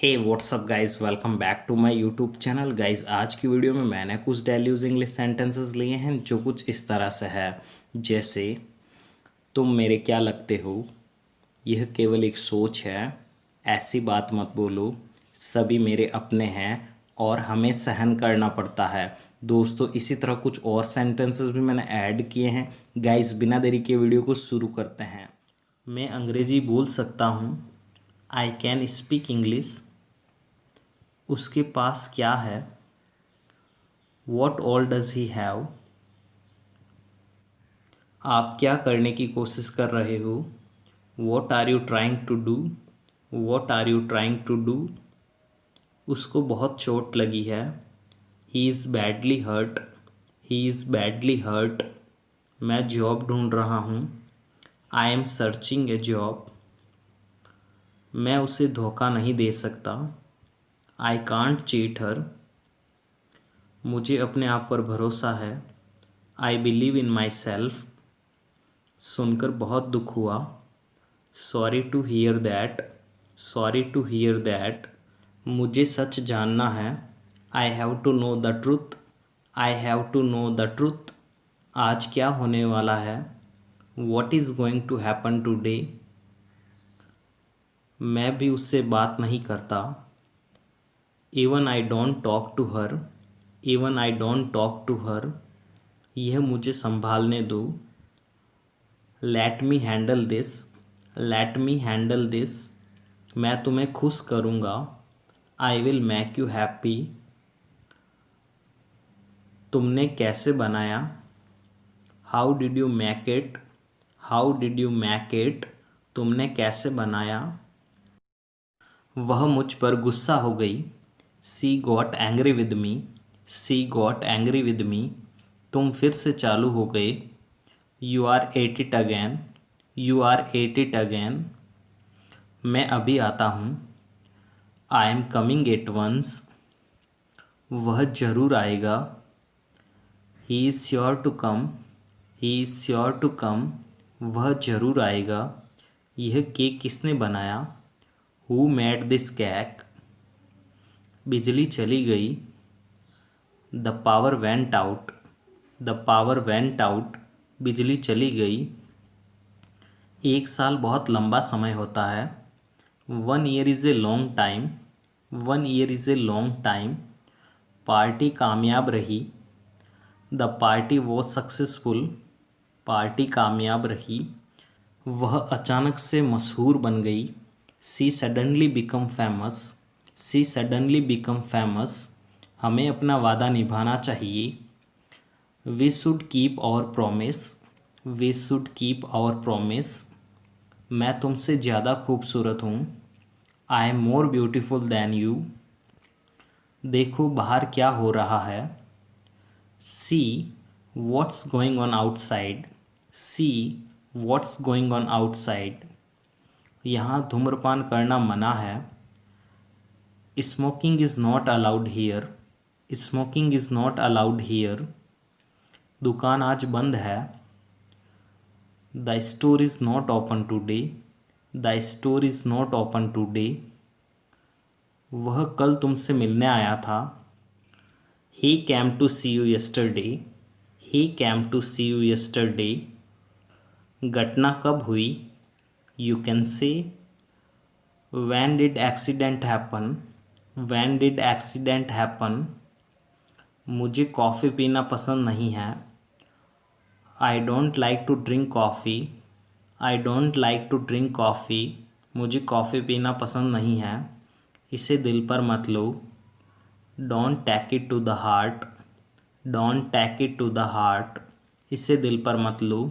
Hey what's up guys, welcome back to my YouTube channel. Guys, आज की video में मैंने कुछ डेली यूज इंग्लिश सेंटेंसेस लिए हैं जो कुछ इस तरह से है। जैसे, तुम मेरे क्या लगते हो, यह केवल एक सोच है, ऐसी बात मत बोलो, सभी मेरे अपने हैं और हमें सहन करना पड़ता है। दोस्तों, इसी तरह कुछ और सेंटेंसेस भी मैंने ऐड किए हैं। गाइस, बिना देरी के वीडियो को शुरू करते हैं। मैं अंग्रेजी बोल सकता हूँ, आई कैन स्पीक इंग्लिश। उसके पास क्या है, what all does he have. आप क्या करने की कोशिश कर रहे हो, what are you trying to do. What are you trying to do. उसको बहुत चोट लगी है, he is badly hurt. He is badly hurt. मैं जॉब ढूंढ रहा हूँ, I am searching a job. मैं उसे धोखा नहीं दे सकता, आई कांट चीट हर। मुझे अपने आप पर भरोसा है, I believe in my self. सुनकर बहुत दुख हुआ, sorry to hear that. Sorry to hear that. मुझे सच जानना है, I have to know the truth. I have to know the truth. आज क्या होने वाला है, what is going to happen today. मैं भी उससे बात नहीं करता, even I don't talk to her. Even I don't talk to her. यह मुझे संभालने दो, let me handle this. Let me handle this. मैं तुम्हें खुश करूँगा, I will make you happy. तुमने कैसे बनाया, how did you make it. How did you make it. तुमने कैसे बनाया। वह मुझ पर गुस्सा हो गई, she got angry with me. She got angry with me. तुम फिर से चालू हो गए, you are at it again. You are at it again. मैं अभी आता हूँ, I am coming at once. वह ज़रूर आएगा, he is sure to come. He is sure to come. वह ज़रूर आएगा। यह केक किसने बनाया, हु मेड दिस केक। बिजली चली गई, the power went out. The power went out. बिजली चली गई। एक साल बहुत लंबा समय होता है, one year is a long time. One year is a long time. Party कामयाब रही, the party was successful. Party कामयाब रही। वह अचानक से मशहूर बन गई, she suddenly become famous. She suddenly become famous. हमें अपना वादा निभाना चाहिए, we should keep our promise. We should keep our promise. मैं तुमसे ज़्यादा खूबसूरत हूँ, I am more beautiful than you. देखो बाहर क्या हो रहा है, see what's going on outside. See what's going on outside. यहाँ धूम्रपान करना मना है, smoking is not allowed here. Smoking is not allowed here. दुकान आज बंद है, the store is not open today. The store is not open today. वह कल तुमसे मिलने आया था, he came to see you yesterday. He came to see you yesterday. घटना कब हुई, you can say when did accident happen. When did accident happen. मुझे कॉफ़ी पीना पसंद नहीं है, I don't like to drink coffee. I don't like to drink coffee. मुझे coffee पीना पसंद नहीं है, इसे दिल पर मत लो, don't take it to the heart. Don't take it to the heart. इसे दिल पर मत लो।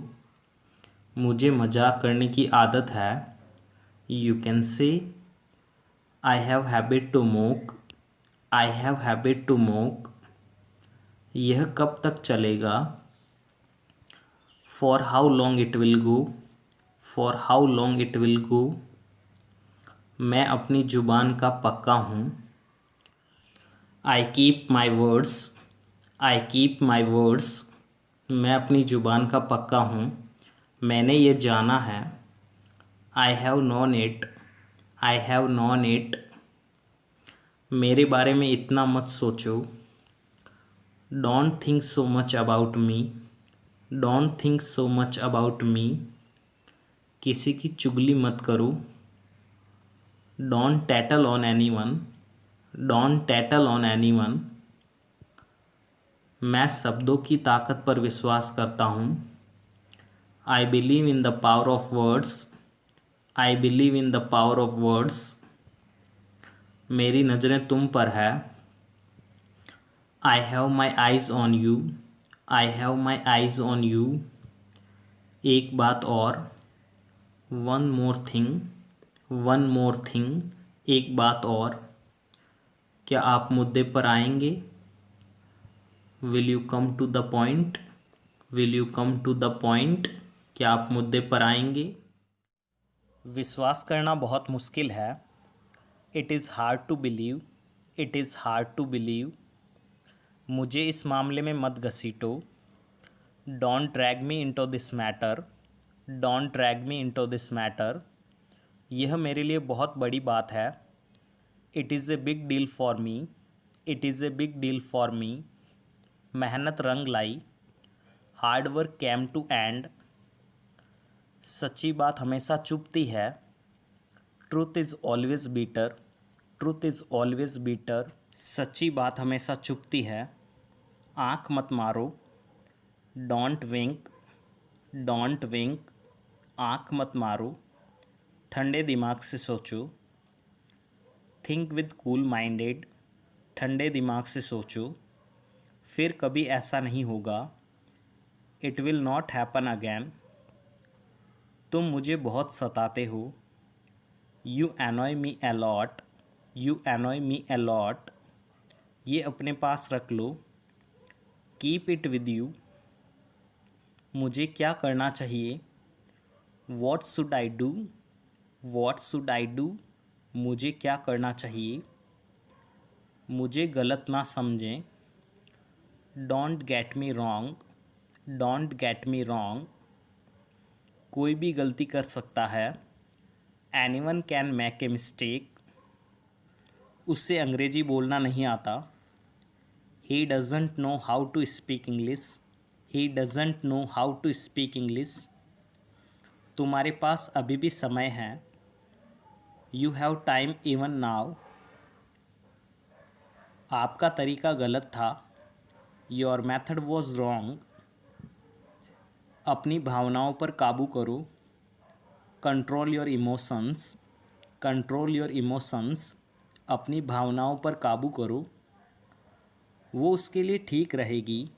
मुझे मजाक करने की आदत है, you can say I have habit to smoke. I have habit to smoke. यह कब तक चलेगा, for how long it will go. For how long it will go. मैं अपनी ज़ुबान का पक्का हूँ, I keep my words. I keep my words. मैं अपनी ज़ुबान का पक्का हूँ, मैंने ये जाना है, I have known it. I have known it. मेरे बारे में इतना मत सोचो। Don't think so much about me. Don't think so much about मी। किसी की चुगली मत करो। Don't tattle on any one. Don't tattle on any one. मैं शब्दों की ताकत पर विश्वास करता हूँ। I believe in the power of words. I believe in the power of words. मेरी नज़रें तुम पर है। I have my eyes on you. I have my eyes on you. एक बात और। One more thing. One more thing. एक बात और। क्या आप मुद्दे पर आएंगे? Will you come to the point? Will you come to the point? क्या आप मुद्दे पर आएंगे? विश्वास करना बहुत मुश्किल है। It is hard to believe. It is hard to believe. मुझे इस मामले में मत घसीटो। Don't drag me into this matter. Don't drag me into this matter. यह मेरे लिए बहुत बड़ी बात है। It is a big deal for me. It is a big deal for me. मेहनत रंग लाई। Hard work came to end. सच्ची बात हमेशा चुभती है। Truth is always beater. Truth is always bitter. सच्ची बात हमेशा चुभती है। आँख मत मारो। Don't wink. Don't wink. आँख मत मारो। ठंडे दिमाग से सोचो। Think with cool minded. ठंडे दिमाग से सोचो। फिर कभी ऐसा नहीं होगा। It will not happen again. तुम मुझे बहुत सताते हो। You annoy me a lot. You annoy me a lot. ये अपने पास रख लो। Keep it with you. मुझे क्या करना चाहिए? What should I do? What should I do? मुझे क्या करना चाहिए? मुझे गलत ना समझें। Don't get me wrong. Don't get me wrong. कोई भी गलती कर सकता है। Anyone can make a mistake. उससे अंग्रेजी बोलना नहीं आता। He doesn't know how to speak English. He doesn't know how to speak English. तुम्हारे पास अभी भी समय है। You have time even now. आपका तरीका गलत था। Your method was wrong. अपनी भावनाओं पर काबू करो। Control your emotions. Control your emotions. अपनी भावनाओं पर काबू करो। वो उसके लिए ठीक रहेगी।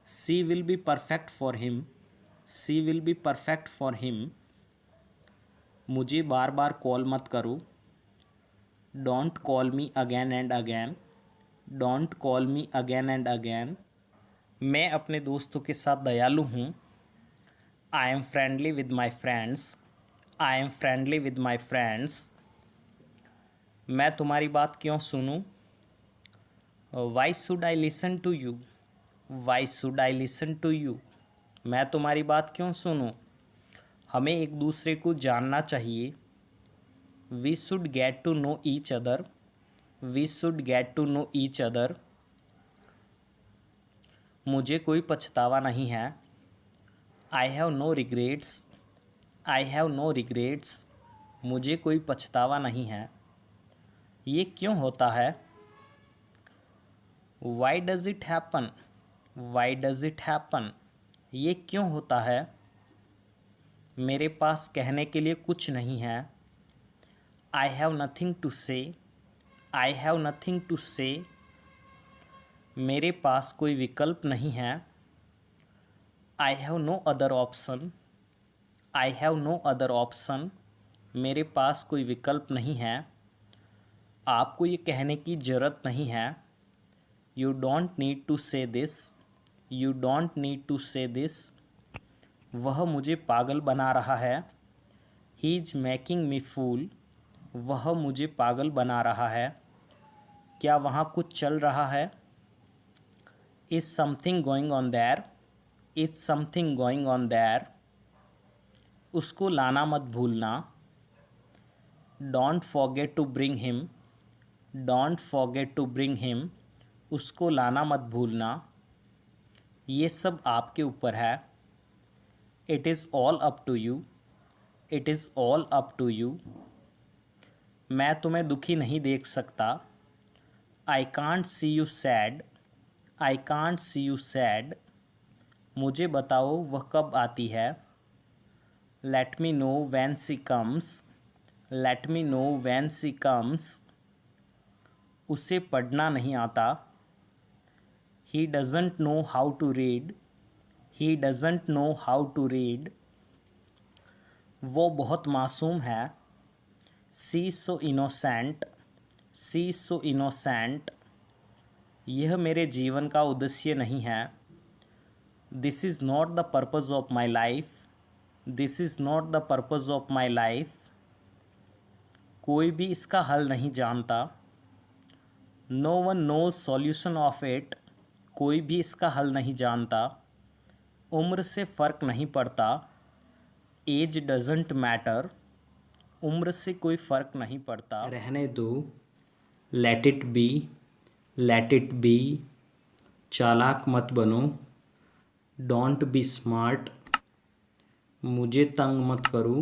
She will be perfect for him. She will be perfect for him. मुझे बार बार कॉल मत करो। Don't call me again and again. Don't call me again and again. मैं अपने दोस्तों के साथ दयालु हूँ। I am friendly with my friends. I am friendly with my friends. मैं तुम्हारी बात क्यों सुनूं? Why should I listen to you? Why should I listen to you? मैं तुम्हारी बात क्यों सुनूं? हमें एक दूसरे को जानना चाहिए। We should get to know each other. We should get to know each other. मुझे कोई पछतावा नहीं है। I have no regrets. I have no regrets. मुझे कोई पछतावा नहीं है। ये क्यों होता है? Why does it happen? Why does it happen? ये क्यों होता है? मेरे पास कहने के लिए कुछ नहीं है। आई हैव नथिंग टू से। आई हैव नथिंग टू से। मेरे पास कोई विकल्प नहीं है। I have no other option. I have no other option. मेरे पास कोई विकल्प नहीं है। आपको ये कहने की ज़रूरत नहीं है। You don't need to say this. You don't need to say this. वह मुझे पागल बना रहा है। He is making me fool. वह मुझे पागल बना रहा है। क्या वहाँ कुछ चल रहा है? Is something going on there? Is something going on there? उसको लाना मत भूलना। Don't forget to bring him. Don't forget to bring him, उसको लाना मत भूलना। ये सब आपके ऊपर है। It is all up to you, it is all up to you. मैं तुम्हें दुखी नहीं देख सकता। I can't see you sad, I can't see you sad. मुझे बताओ वह कब आती है। Let me know when she comes, let me know when she comes. उसे पढ़ना नहीं आता। He doesn't know how to read, he doesn't know how to read. वो बहुत मासूम है। She so innocent, she so innocent. यह मेरे जीवन का उद्देश्य नहीं है। This is not the purpose of my life, this is not the purpose of my life. कोई भी इसका हल नहीं जानता। No one knows solution of it, कोई भी इसका हल नहीं जानता। उम्र से फ़र्क नहीं पड़ता। एज डजेंट मैटर, उम्र से कोई फ़र्क नहीं पड़ता। रहने दो, late it B, late it B. चालाक मत बनो, डोंट बी स्मार्ट। मुझे तंग मत करो,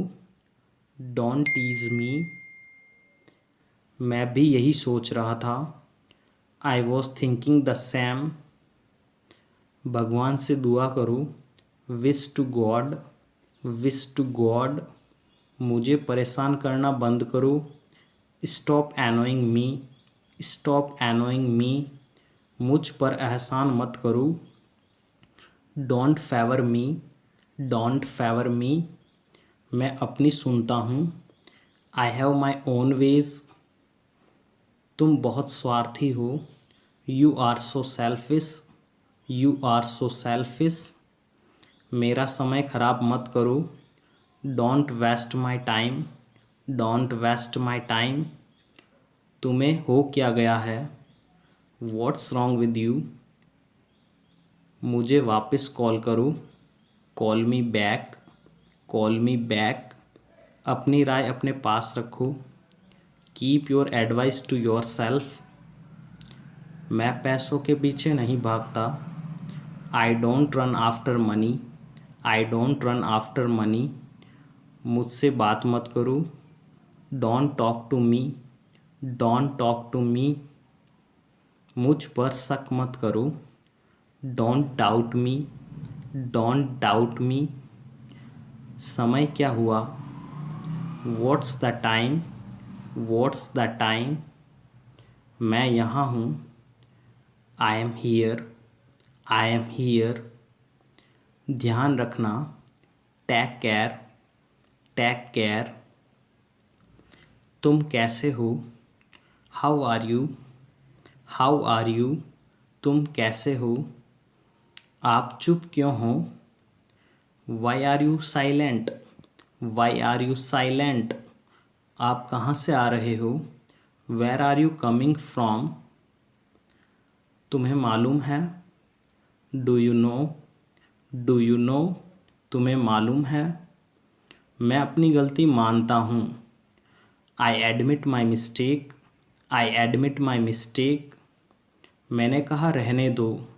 डोंट टीज मी। मैं भी यही सोच रहा था। I was thinking the same. भगवान से दुआ करो, wish to God, wish to God. मुझे परेशान करना बंद करो, stop annoying me, stop annoying me. मुझ पर एहसान मत करो, don't favour me, don't favour me. मैं अपनी सुनता हूँ, I have my own ways. तुम बहुत स्वार्थी हो, you are so selfish, you are so selfish. मेरा समय ख़राब मत करो, don't waste my time, don't waste my time. तुम्हें हो क्या गया है, व्हाट्स रॉन्ग विद यू। मुझे वापस कॉल करो, call me back, call me back. अपनी राय अपने पास रखो, keep your advice to yourself. मैं पैसों के पीछे नहीं भागता। I don't run after money, I don't run after money. मुझसे बात मत करो, don't talk to me, don't talk to me. मुझ पर शक मत करो, don't doubt me, don't doubt me. समय क्या हुआ, what's the time, what's the time. मैं यहाँ हूँ, I am here, I am here. ध्यान रखना, टेक केयर, टेक केयर। तुम कैसे हो, how are you, how are you. तुम कैसे हो। आप चुप क्यों हो, why are you silent, why are you silent. आप कहाँ से आ रहे हो, where are you coming from. तुम्हें मालूम है, do you know, do you know. तुम्हें मालूम है। मैं अपनी गलती मानता हूँ, I admit my mistake, I admit my mistake. मैंने कहा रहने दो,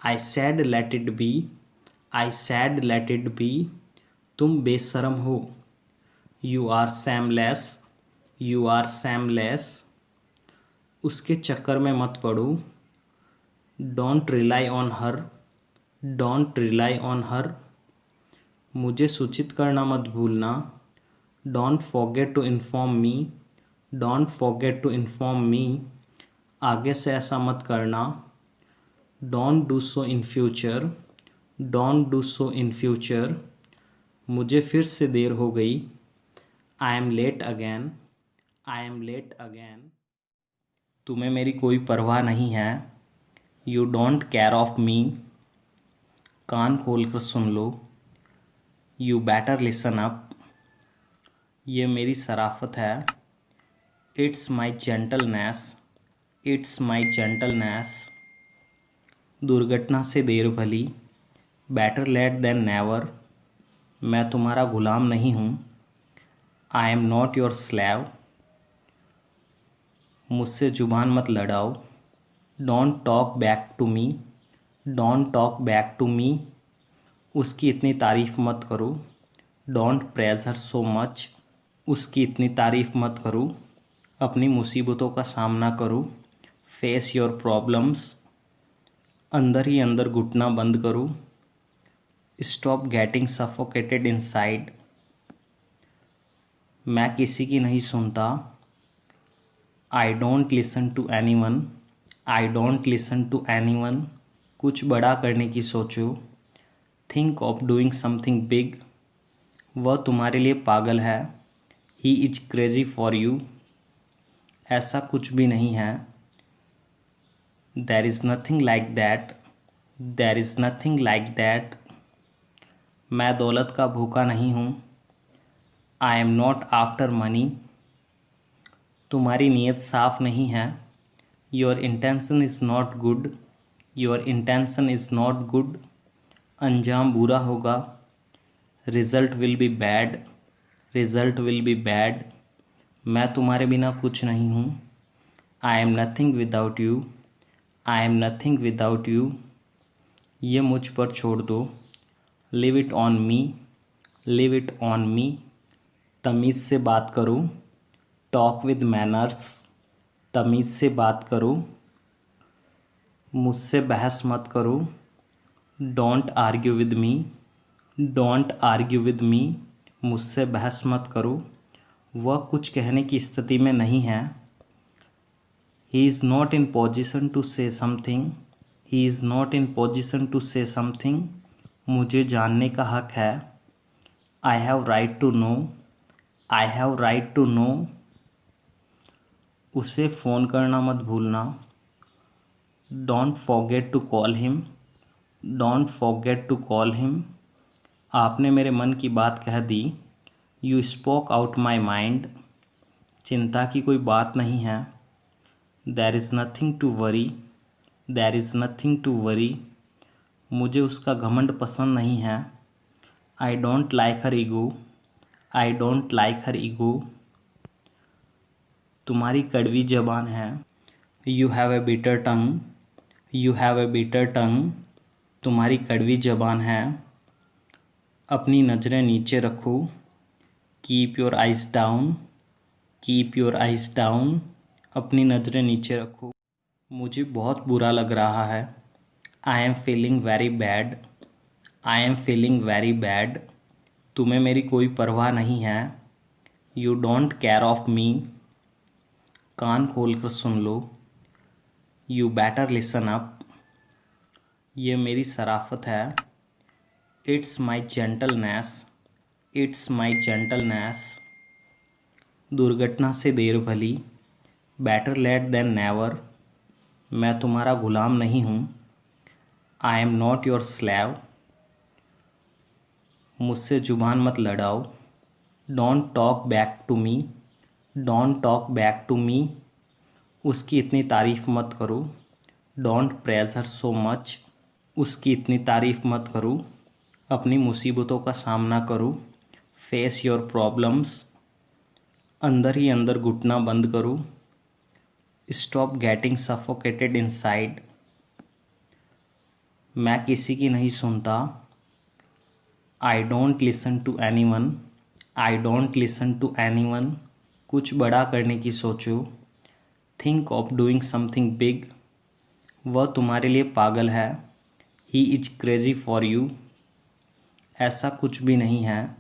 I said let it be, I said let it be. तुम बेशरम हो, you are shameless, you are shameless. उसके चक्कर में मत पड़ो, don't rely on her, don't rely on her. मुझे सूचित करना मत भूलना, don't forget to inform me, don't forget to inform me. आगे से ऐसा मत करना, don't do so in future, don't do so in future. मुझे फिर से देर हो गई, I am late again, I am late again. तुम्हें मेरी कोई परवाह नहीं है, you don't care of me. कान खोल कर सुन लो, यू बेटर लिसन अप। ये मेरी शराफत है, it's my gentleness, it's my gentleness. दुर्घटना से देर भली, बेटर लेट देन नेवर। मैं तुम्हारा गुलाम नहीं हूँ, I am not your slave. मुझसे जुबान मत लड़ाओ। Don't talk back to me. Don't talk back to me. उसकी इतनी तारीफ़ मत करो। Don't praise her so much. उसकी इतनी तारीफ़ मत करो। अपनी मुसीबतों का सामना करो। Face your problems. अंदर ही अंदर घुटना बंद करो। Stop getting suffocated inside. मैं किसी की नहीं सुनता। I don't listen to anyone. I don't listen to anyone. कुछ बड़ा करने की सोचो। Think of doing something big. वह तुम्हारे लिए पागल है। He is crazy for you. ऐसा कुछ भी नहीं है। There is nothing like that. There is nothing like that. मैं दौलत का भूखा नहीं हूँ। I am not after money. तुम्हारी नीयत साफ नहीं है। Your intention is not good. Your intention is not good. अंजाम बुरा होगा। Result will be bad. Result will be bad. मैं तुम्हारे बिना कुछ नहीं हूँ। I am nothing without you. I am nothing without you. ये मुझ पर छोड़ दो। Live it on me. Live it on me. तमीज़ से बात करो। Talk with manners. तमीज़ से बात करो। मुझसे बहस मत करो। Don't argue with me. Don't argue with me. मुझसे बहस मत करो। वह कुछ कहने की स्थिति में नहीं है। He is not in position to say something. He is not in position to say something. मुझे जानने का हक है। I have right to know. I have right to know. उसे फ़ोन करना मत भूलना। Don't forget to call him. Don't forget to call him. आपने मेरे मन की बात कह दी। You spoke out my mind. चिंता की कोई बात नहीं है। There is nothing to worry. There is nothing to worry. मुझे उसका घमंड पसंद नहीं है। I don't like her ego. I don't like her ego. तुम्हारी कड़वी ज़बान है। You have a bitter tongue. You have a bitter tongue. तुम्हारी कड़वी ज़बान है। अपनी नज़रें नीचे रखो। Keep your eyes down. Keep your eyes down. अपनी नज़रें नीचे रखो। मुझे बहुत बुरा लग रहा है। I am feeling very bad. I am feeling very bad. तुम्हें मेरी कोई परवाह नहीं है। You don't care of me. कान खोल कर सुन लो। You better listen up. ये मेरी शराफत है। It's my gentleness. It's my gentleness. दुर्घटना से देर भली। Better late than never. मैं तुम्हारा गुलाम नहीं हूँ। I am not your slave. मुझसे जुबान मत लड़ाओ। Don't talk back to me. Don't talk back to me. उसकी इतनी तारीफ़ मत करो। Don't praise her so much. उसकी इतनी तारीफ़ मत करो। अपनी मुसीबतों का सामना करो। Face your problems. अंदर ही अंदर घुटना बंद करो। Stop getting suffocated inside. मैं किसी की नहीं सुनता। I don't listen to anyone. I don't listen to anyone. कुछ बड़ा करने की सोचो। Think of doing something big. वह तुम्हारे लिए पागल है। He is crazy for you. ऐसा कुछ भी नहीं है।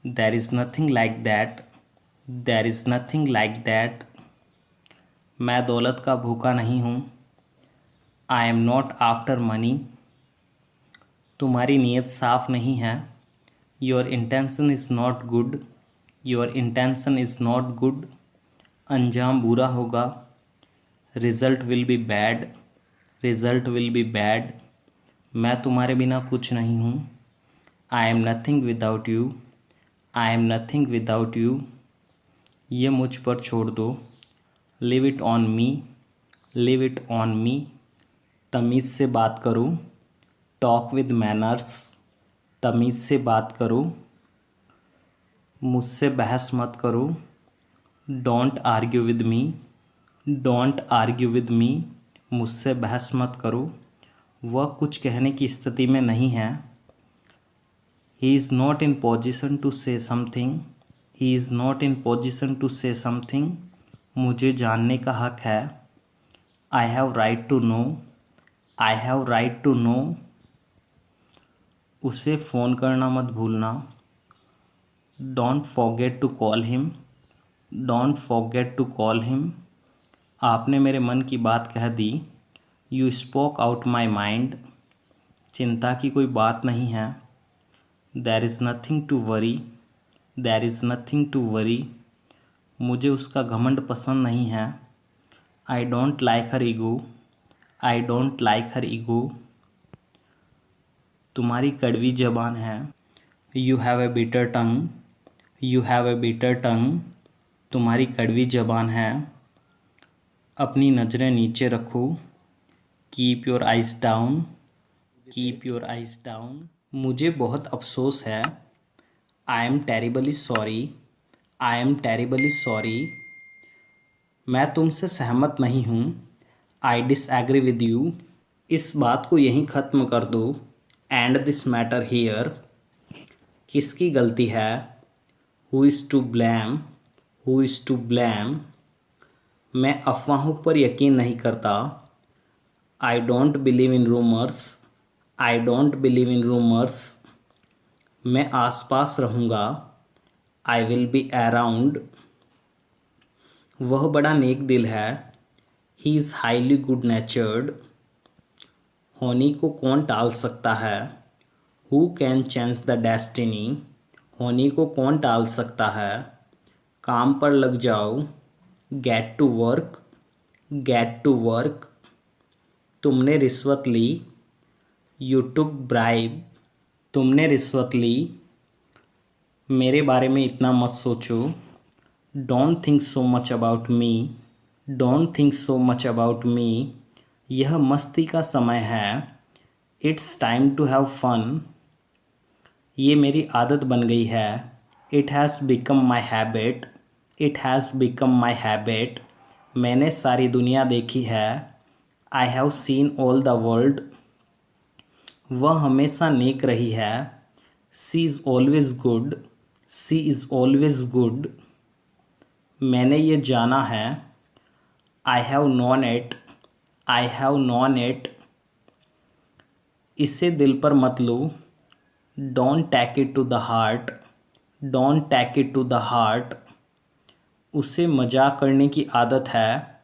There is nothing like that. There is nothing like that. मैं दौलत का भूखा नहीं हूँ। I am not after money. तुम्हारी नीयत साफ नहीं है। Your intention is not good. Your intention is not good. अंजाम बुरा होगा। Result will be bad. Result will be bad. मैं तुम्हारे बिना कुछ नहीं हूँ। I am nothing without you. I am nothing without you. ये मुझ पर छोड़ दो। Live it on me. Live it on me. तमीज़ से बात करो। Talk with manners. तमीज़ से बात करो। मुझसे बहस मत करो। Don't argue with me, don't argue with me, मुझसे बहस मत करो। वह कुछ कहने की स्थिति में नहीं है। He is not in position to say something, he is not in position to say something, मुझे जानने का हक है। I have right to know, I have right to know, उसे फ़ोन करना मत भूलना। Don't forget to call him, don't forget to call him, आपने मेरे मन की बात कह दी। You spoke out my mind, चिंता की कोई बात नहीं है। There is nothing to worry, there is nothing to worry, मुझे उसका घमंड पसंद नहीं है। I don't like her ego, I don't like her ego, तुम्हारी कड़वी ज़बान है। You have a bitter tongue, you have a bitter tongue, तुम्हारी कड़वी ज़बान है। अपनी नज़रें नीचे रखो। Keep your eyes down, keep your eyes down, मुझे बहुत अफसोस है। I am terribly sorry, I am terribly sorry, मैं तुमसे सहमत नहीं हूँ। आई डिसएग्री विद यू, इस बात को यहीं ख़त्म कर दो। एंड दिस मैटर हियर, किसकी गलती है। Who is to blame, who is to blame, मैं अफवाहों पर यकीन नहीं करता। I don't believe in rumours, I don't believe in rumours, मैं आसपास रहूँगा। आई विल बी अराउंड, वह बड़ा नेक दिल है। ही इज़ हाईली गुड नेचर्ड, होनी को कौन टाल सकता है। Who can change the destiny, होनी को कौन टाल सकता है। काम पर लग जाओ। Get to work, get to work, तुमने रिश्वत ली। यू टुक ब्राइब, तुमने रिश्वत ली। मेरे बारे में इतना मत सोचो। Don't think so much about me, don't think so much about me, यह मस्ती का समय है। It's time to have fun, ये मेरी आदत बन गई है। It has become my habit, it has become my habit, मैंने सारी दुनिया देखी है। I have seen all the world, वह हमेशा नेक रही है। She is always good, she is always good, मैंने ये जाना है। I have known it, I have known it, इसे दिल पर मत लो। Don't take it to the heart, don't take it to the heart, उसे मजाक करने की आदत है।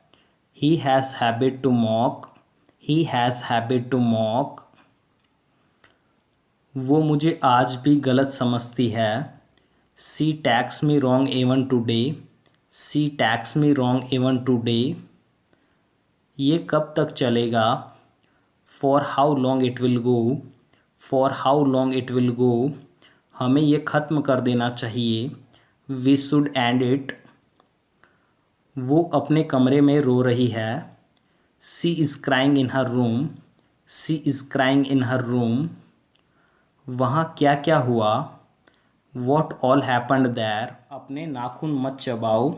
He has habit to mock, he has habit to mock, वो मुझे आज भी गलत समझती है। She takes me wrong even today, she takes me wrong even today, ये कब तक चलेगा। For how long it will go, for how long it will गो, हमें ये ख़त्म कर देना चाहिए। वी शुड एंड इट, वो अपने कमरे में रो रही है। She is crying in her room, she is crying in her room, वहाँ क्या क्या हुआ। वॉट ऑल हैपन्ड देयर, अपने नाखून मत चबाओ।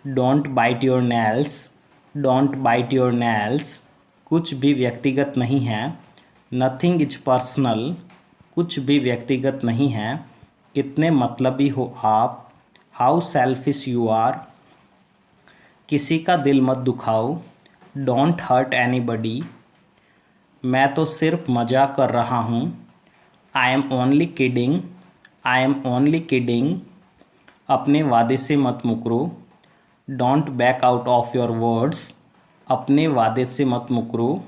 Don't bite your nails, don't bite your nails, कुछ भी व्यक्तिगत नहीं है। नथिंग इज पर्सनल, कुछ भी व्यक्तिगत नहीं है। कितने मतलबी हो आप। हाउ सेल्फिश यू आर, किसी का दिल मत दुखाओ। डोंट हर्ट एनीबडी, मैं तो सिर्फ मजाक कर रहा हूँ। I am only kidding, I am only kidding, अपने वादे से मत मुकरो। Don't back out of your words, अपने वादे से मत मुकरो।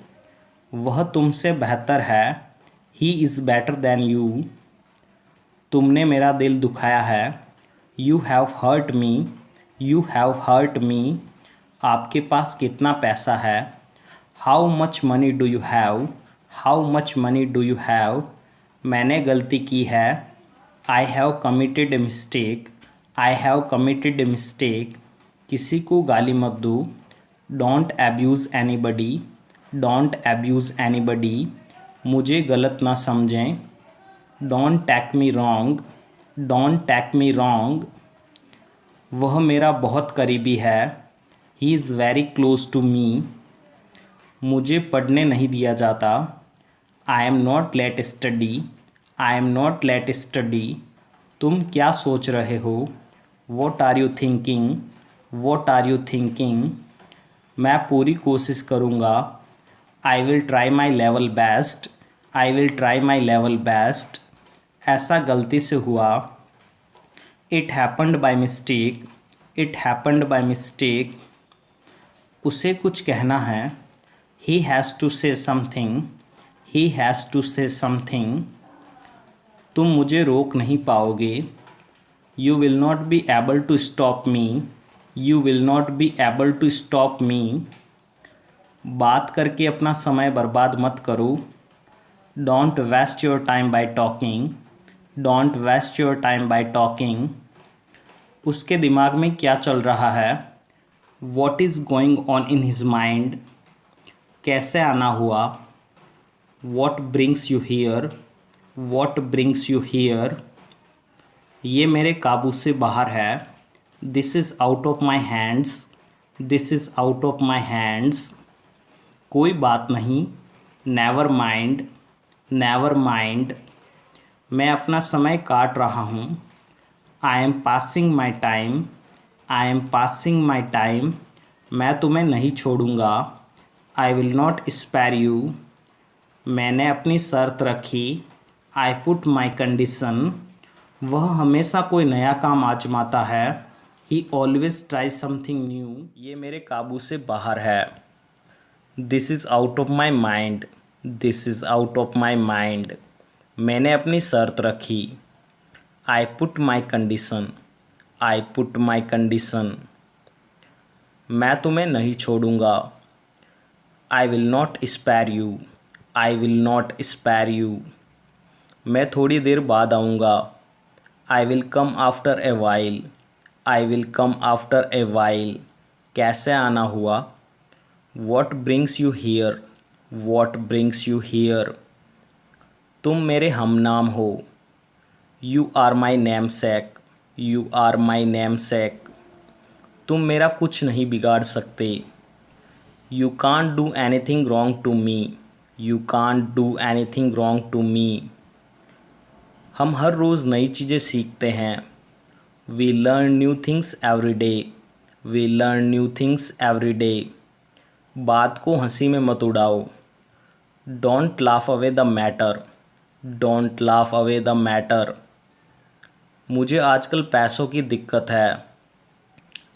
वह तुमसे बेहतर है। He is better than you, तुमने मेरा दिल दुखाया है। You have hurt me, you have hurt me, आपके पास कितना पैसा है। How much money do you have, how much money do you have, मैंने गलती की है। I have committed a mistake, I have committed a mistake, किसी को गाली मत दो। Don't abuse anybody, don't abuse anybody, मुझे गलत ना समझें। Don't take me wrong, don't take me wrong, वह मेरा बहुत करीबी है। He is very close to me. मुझे पढ़ने नहीं दिया जाता। I am not let study. I am not let study. तुम क्या सोच रहे हो? What are you thinking? What are you thinking? मैं पूरी कोशिश करूँगा। I will try my level best. I will try my level best. ऐसा गलती से हुआ। It happened by mistake. It happened by mistake. उसे कुछ कहना है। He has to say something. He has to say something. तुम मुझे रोक नहीं पाओगे। You will not be able to stop me. You will not be able to stop me. बात करके अपना समय बर्बाद मत करो। Don't waste your time by talking. Don't waste your time by talking. उसके दिमाग में क्या चल रहा है? What is going on in his mind? कैसे आना हुआ? What brings you here? What brings you here? ये मेरे काबू से बाहर है। This is out of my hands. This is out of my hands. कोई बात नहीं। Never mind. Never mind. मैं अपना समय काट रहा हूँ। I am passing my time. I am passing my time. मैं तुम्हें नहीं छोड़ूंगा। I will not spare you. मैंने अपनी शर्त रखी। I put my condition. वह हमेशा कोई नया काम आजमाता है। He always try something new. ये मेरे काबू से बाहर है। This is out of my mind. This is out of my mind. मैंने अपनी शर्त रखी। I put my condition. I put my condition. मैं तुम्हें नहीं छोड़ूंगा। I will not spare you. I will not spare you. मैं थोड़ी देर बाद आऊँगा। I will come after a while. I will come after a while. कैसे आना हुआ? What brings you here? What brings you here? तुम मेरे हमनाम हो। You are my namesake. You are my namesake. तुम मेरा कुछ नहीं बिगाड़ सकते। You can't do anything wrong to me. You can't do anything wrong to me. हम हर रोज़ नई चीज़ें सीखते हैं। We learn new things every day. We learn new things every day. बात को हंसी में मत उड़ाओ। Don't laugh away the matter. Don't laugh away the matter. मुझे आजकल पैसों की दिक्कत है।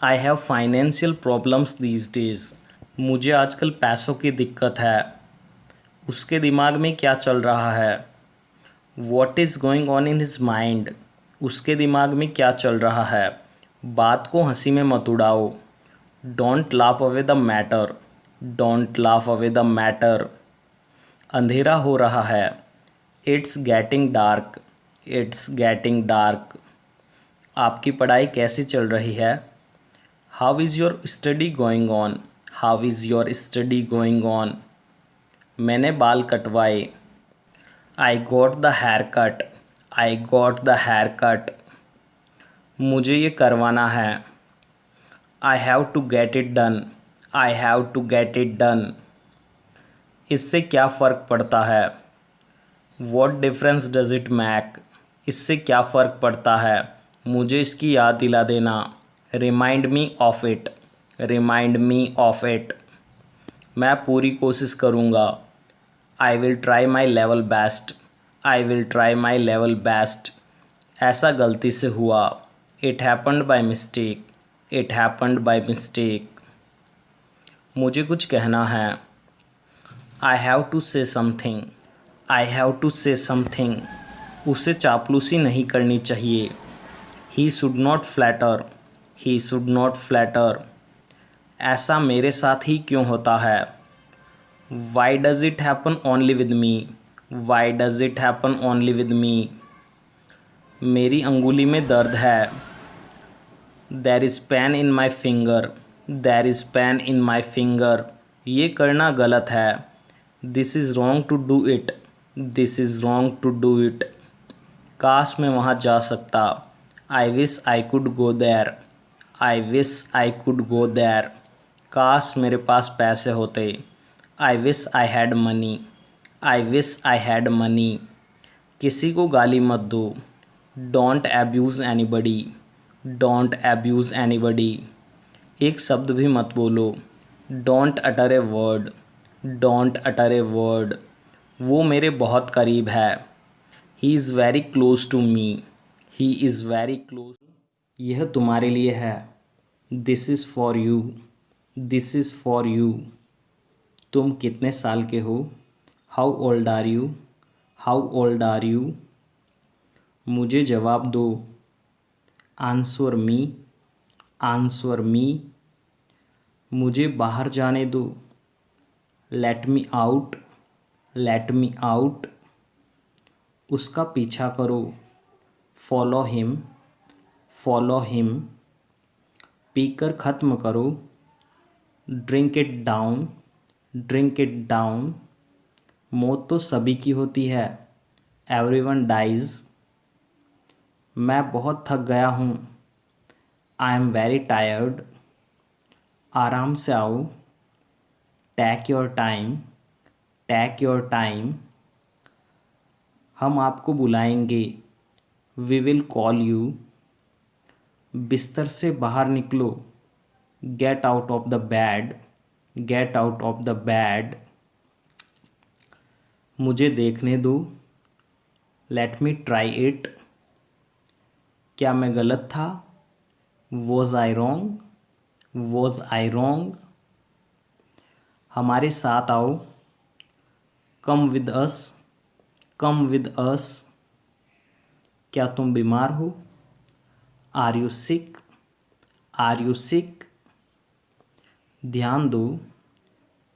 I have financial problems these days. मुझे आजकल पैसों की दिक्कत है। उसके दिमाग में क्या चल रहा है? What is going on in his mind? उसके दिमाग में क्या चल रहा है? बात को हंसी में मत उड़ाओ। Don't laugh away the matter. Don't laugh away the matter. अंधेरा हो रहा है। It's getting dark. It's getting dark. आपकी पढ़ाई कैसी चल रही है? How is your study going on? How is your study going on? मैंने बाल कटवाए। I got the hair cut. I got the hair cut. मुझे ये करवाना है। I have to get it done. I have to get it done. इससे क्या फ़र्क पड़ता है? What difference does it make? इससे क्या फ़र्क पड़ता है? मुझे इसकी याद दिला देना। Remind me of it. Remind me of it. मैं पूरी कोशिश करूँगा। I will try my level best. I will try my level best. ऐसा गलती से हुआ। It happened by mistake. It happened by mistake. मुझे कुछ कहना है। I have to say something. I have to say something. उसे चापलूसी नहीं करनी चाहिए। He should not flatter. He should not flatter. ऐसा मेरे साथ ही क्यों होता है? Why does it happen only with me? Why does it happen only with me? मेरी अंगुली में दर्द है। There is pain in my finger. There is pain in my finger. ये करना गलत है। This is wrong to do it. This is wrong to do it. काश मैं वहाँ जा सकता। I wish I could go there. I wish I could go there, काश मेरे पास पैसे होते। I wish I had money, I wish I had money. किसी को गाली मत दो, don't abuse anybody, don't abuse anybody. एक शब्द भी मत बोलो, don't utter a word, don't utter a word. वो मेरे बहुत करीब है, he is very close to me, he is very close. यह तुम्हारे लिए है, this is for you, this is for you. तुम कितने साल के हो, how old are you, how old are you. मुझे जवाब दो, आंसर मी, आंसर मी। मुझे बाहर जाने दो, let me out, let me out. उसका पीछा करो, फॉलो हिम, फॉलो हिम। पीकर ख़त्म करो, drink it down, drink it down. मौत तो सभी की होती है, एवरीवन डाइज। मैं बहुत थक गया हूँ, आई एम वेरी टायर्ड। आराम से आओ, take your time, take your time. हम आपको बुलाएंगे, वी विल कॉल यू। बिस्तर से बाहर निकलो, get out of the bed, get out of the bed. मुझे देखने दो, लेट मी ट्राई इट। क्या मैं गलत था, was I wrong, was I wrong. हमारे साथ आओ, come with us, come with us. क्या तुम बीमार हो, are you sick, are you sick. ध्यान दो,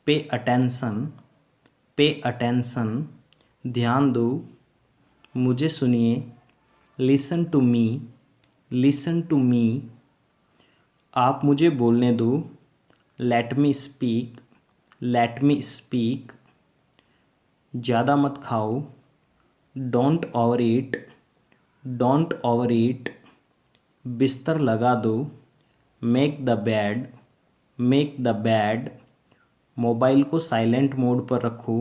पे अटेंशन, पे अटेंशन। ध्यान दो, मुझे सुनिए, listen to me, listen to me. आप मुझे बोलने दो, let me speak, let me speak. ज़्यादा मत खाओ, don't overeat, don't overeat. बिस्तर लगा दो, make the bed, make the bed. Mobile को साइलेंट मोड पर रखो,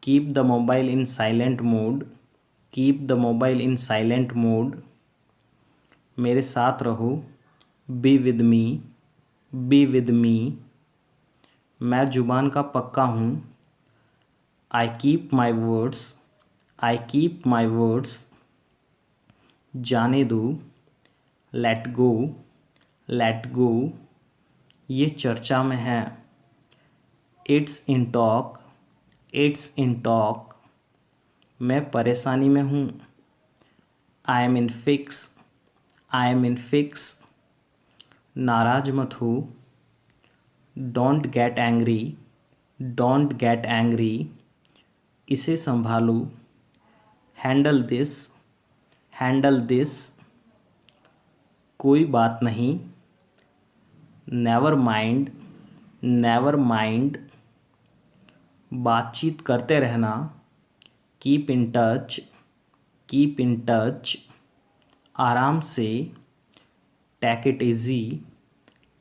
keep the mobile in silent mode, keep the mobile in silent mode. मेरे साथ रहो, be with me, be with me. मैं जुबान का पक्का हूँ, I keep my words, I keep my words. जाने दो, लेट गो, लेट गो। ये चर्चा में है, it's in talk, it's in talk. मैं परेशानी में हूँ, I M in fix, I am in fix. नाराज मत हो, don't get angry, don't get angry. इसे संभालो, हैंडल दिस, हैंडल दिस। कोई बात नहीं, नेवर माइंड, नेवर माइंड। बातचीत करते रहना, keep in touch, keep in touch. आराम से, take it easy,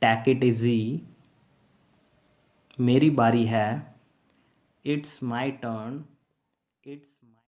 take it easy. मेरी बारी है, इट्स माई टर्न, इट्स